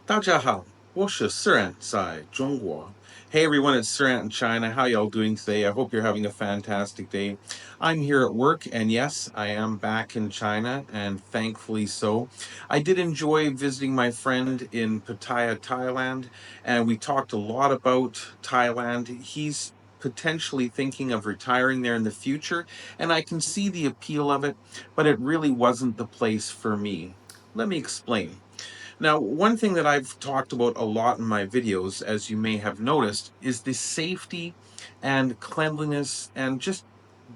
大家好，我是 Siran 在中国. Hey everyone, it's Siran in China. How y'all doing today? I hope you're having a fantastic day. I'm here at work, and yes, I am back in China, and thankfully so. I did enjoy visiting my friend in Pattaya, Thailand, and we talked a lot about Thailand. He's potentially thinking of retiring there in the future, and I can see the appeal of it, but it really wasn't the place for me. Let me explain. Now, one thing that I've talked about a lot in my videos, as you may have noticed, is the safety and cleanliness and just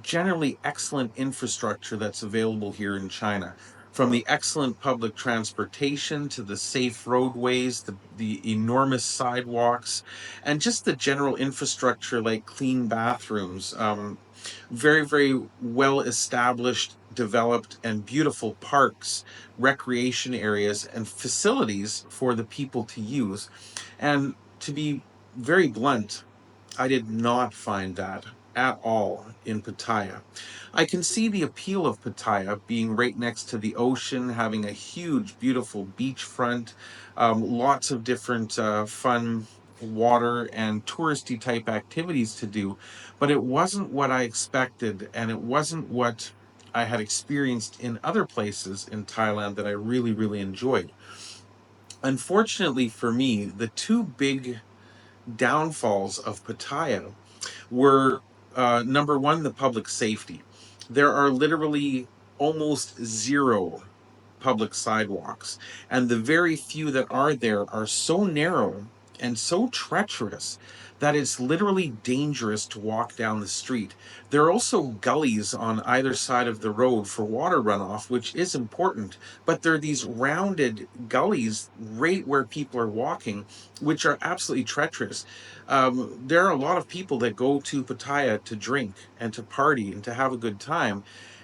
generally excellent infrastructure that's available here in China. From the excellent public transportation to the safe roadways, the enormous sidewalks, and just the general infrastructure like clean bathrooms. Very, very well established, developed, and beautiful parks, recreation areas, and facilities for the people to use. And to be very blunt, I did not find that at all in Pattaya. I can see the appeal of Pattaya being right next to the ocean, having a huge, beautiful beachfront, lots of different fun water and touristy type activities to do, but it wasn't what I expected, and it wasn't what I had experienced in other places in Thailand that I really, really enjoyed. Unfortunately for me, the two big downfalls of Pattaya were number one, the public safety. There are literally almost zero public sidewalks, and the very few that are there are so narrow and so treacherous that it's literally dangerous to walk down the street. There are also gullies on either side of the road for water runoff, which is important, but there are these rounded gullies right where people are walking, which are absolutely treacherous. There are a lot of people that go to Pattaya to drink and to party and to have a good time,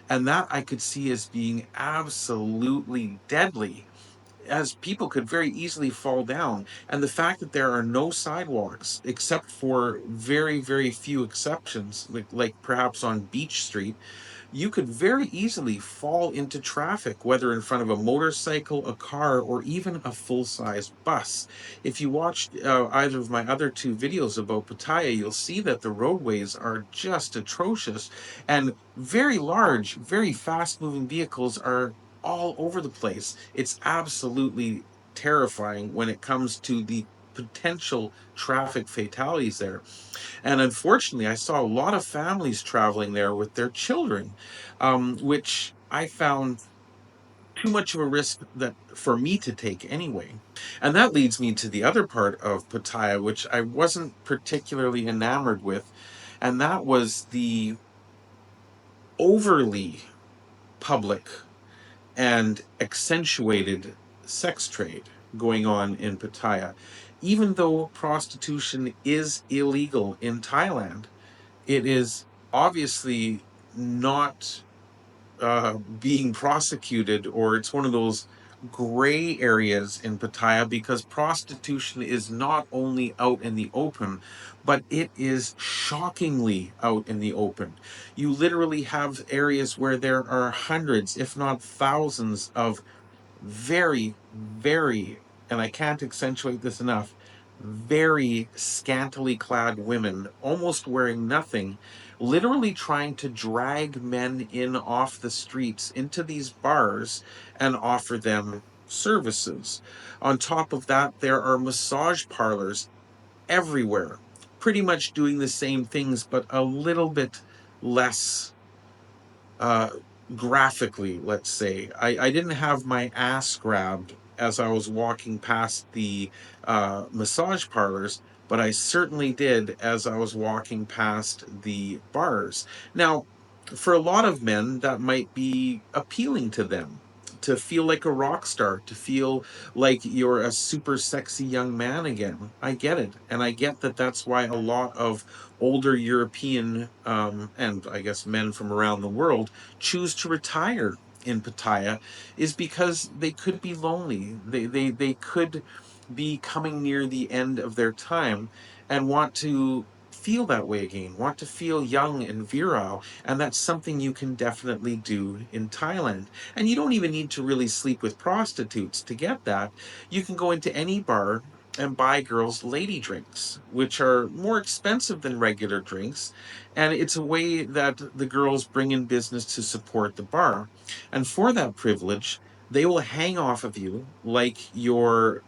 and that I could see as being absolutely deadly, as people could very easily fall down. And the fact that there are no sidewalks, except for very, very few exceptions, like perhaps on Beach Street, you could very easily fall into traffic, whether in front of a motorcycle, a car, or even a full-size bus. If you watched either of my other two videos about Pattaya, you'll see that the roadways are just atrocious, and very large, very fast-moving vehicles are all over the place. It's absolutely terrifying when it comes to the potential traffic fatalities there. And unfortunately, I saw a lot of families traveling there with their children, which I found too much of a risk that for me to take anyway. And that leads me to the other part of Pattaya, which I wasn't particularly enamored with, and that was the overly public and accentuated sex trade going on in Pattaya. Even though prostitution is illegal in Thailand, it is obviously not being prosecuted, or it's one of those gray areas in Pattaya because prostitution is not only out in the open, but it is shockingly out in the open. You literally have areas where there are hundreds, if not thousands, of very, very, and I can't accentuate this enough, very scantily clad women, almost wearing nothing, literally trying to drag men in off the streets into these bars and offer them services. On top of that, there are massage parlors everywhere, pretty much doing the same things, but a little bit less uh, graphically, let's say. I didn't have my ass grabbed as I was walking past the massage parlors, but I certainly did as I was walking past the bars. Now, for a lot of men, that might be appealing to them. To feel like a rock star, to feel like you're a super sexy young man again. I get it. And I get that that's why a lot of older European and I guess men from around the world choose to retire in Pattaya, is because they could be lonely. They could be coming near the end of their time and want to feel that way again, want to feel young and virile. And that's something you can definitely do in Thailand. And you don't even need to really sleep with prostitutes to get that. You can go into any bar and buy girls lady drinks, which are more expensive than regular drinks. And it's a way that the girls bring in business to support the bar. And for that privilege, they will hang off of you like your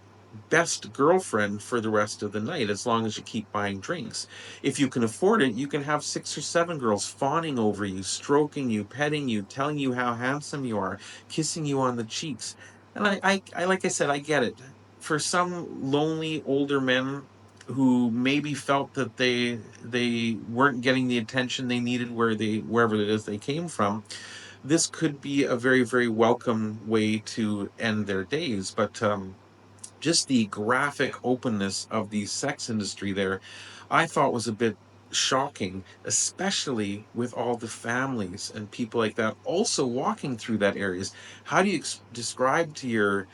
best girlfriend for the rest of the night as long as you keep buying drinks. If you can afford it, you can have 6 or 7 girls fawning over you, stroking you, petting you, telling you how handsome you are, kissing you on the cheeks. And I like I said, I get it. For some lonely older men who maybe felt that they weren't getting the attention they needed wherever it is they came from, this could be a very, very welcome way to end their days. But just the graphic openness of the sex industry there, I thought was a bit shocking, especially with all the families and people like that also walking through that areas. How do you describe to your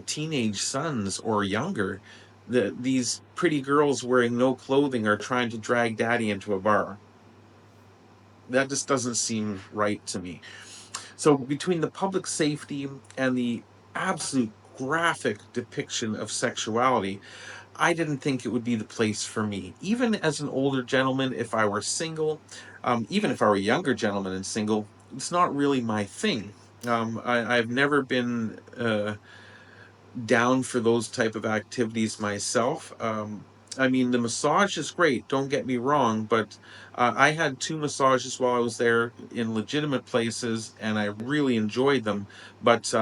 teenage sons or younger that these pretty girls wearing no clothing are trying to drag daddy into a bar? That just doesn't seem right to me. So between the public safety and the absolute graphic depiction of sexuality, I didn't think it would be the place for me. Even as an older gentleman, if I were single, even if I were a younger gentleman and single, it's not really my thing. I've never been down for those type of activities myself. I mean, the massage is great, don't get me wrong, but I had 2 massages while I was there in legitimate places, and I really enjoyed them. But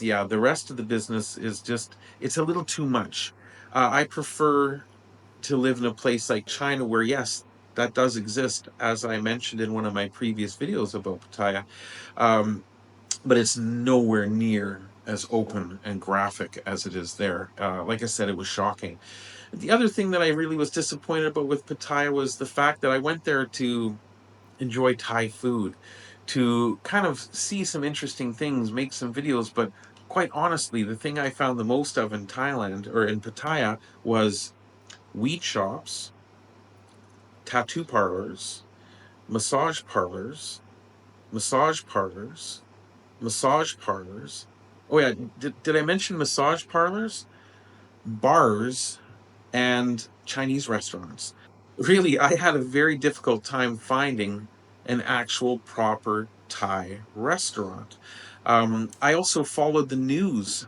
yeah, the rest of the business is just, it's a little too much. I prefer to live in a place like China where, yes, that does exist, as I mentioned in one of my previous videos about Pattaya. Um, but it's nowhere near as open and graphic as it is there. Like I said, it was shocking. The other thing that I really was disappointed about with Pattaya was the fact that I went there to enjoy Thai food, to kind of see some interesting things, make some videos. But quite honestly, the thing I found the most of in Thailand or in Pattaya was weed shops, tattoo parlors, massage parlors, massage parlors, massage parlors. Oh yeah, did I mention massage parlors, bars, and Chinese restaurants? Really, I had a very difficult time finding an actual proper Thai restaurant. I also followed the news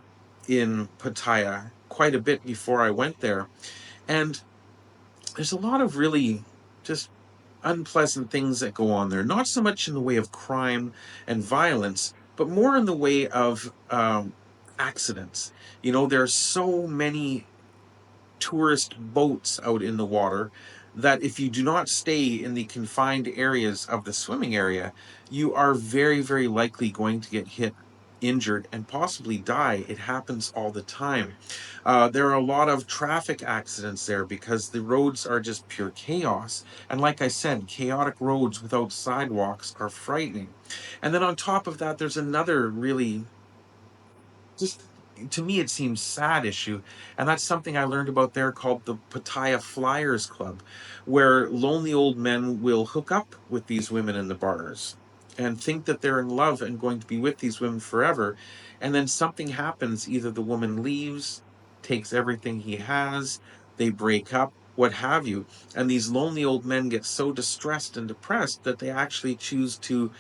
in Pattaya quite a bit before I went there, and there's a lot of really just unpleasant things that go on there. Not so much in the way of crime and violence, but more in the way of accidents. You know, there's so many tourist boats out in the water that if you do not stay in the confined areas of the swimming area, you are very, very likely going to get hit, injured, and possibly die. It happens all the time. There are a lot of traffic accidents there because the roads are just pure chaos. And like I said, chaotic roads without sidewalks are frightening. And then on top of that, there's another really just, to me it seems sad issue, and that's something I learned about there called the Pattaya Flyers Club, where lonely old men will hook up with these women in the bars and think that they're in love and going to be with these women forever, and then something happens. Either the woman leaves, takes everything he has, they break up, what have you, and these lonely old men get so distressed and depressed that they actually choose to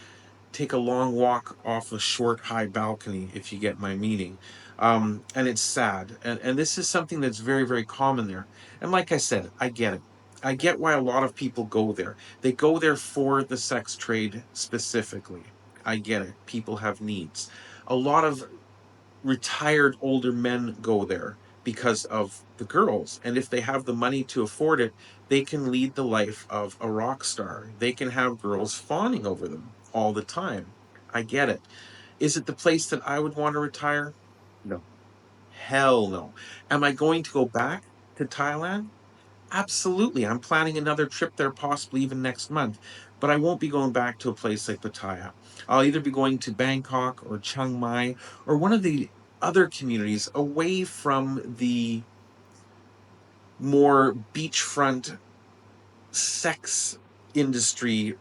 take a long walk off a short, high balcony, if you get my meaning. And it's sad. And this is something that's very, very common there. And like I said, I get it. I get why a lot of people go there. They go there for the sex trade specifically. I get it. People have needs. A lot of retired older men go there because of the girls. And if they have the money to afford it, they can lead the life of a rock star. They can have girls fawning over them all the time. I get it. Is it the place that I would want to retire? No. Hell no. Am I going to go back to Thailand? Absolutely. I'm planning another trip there, possibly even next month, but I won't be going back to a place like Pattaya. I'll either be going to Bangkok or Chiang Mai or one of the other communities away from the more beachfront sex industry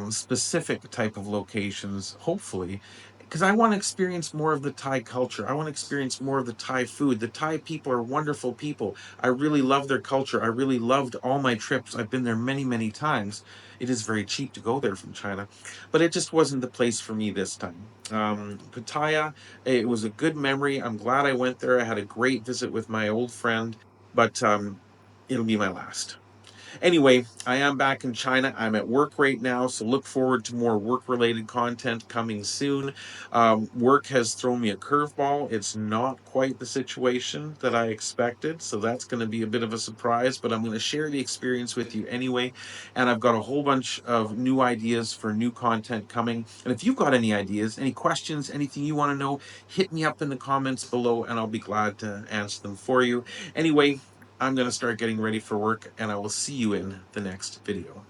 specific type of locations, hopefully, because I want to experience more of the Thai culture. I want to experience more of the Thai food. The Thai people are wonderful people. I really love their culture. I really loved all my trips. I've been there many, many times. It is very cheap to go there from China, but it just wasn't the place for me this time. Pattaya, it was a good memory. I'm glad I went there. I had a great visit with my old friend, but it'll be my last. Anyway, I am back in China. I'm at work right now, so look forward to more work related content coming soon. Work has thrown me a curveball. It's not quite the situation that I expected, so that's going to be a bit of a surprise, but I'm going to share the experience with you anyway. And I've got a whole bunch of new ideas for new content coming. And if you've got any ideas, any questions, anything you want to know, hit me up in the comments below, and I'll be glad to answer them for you. Anyway, I'm going to start getting ready for work, and I will see you in the next video.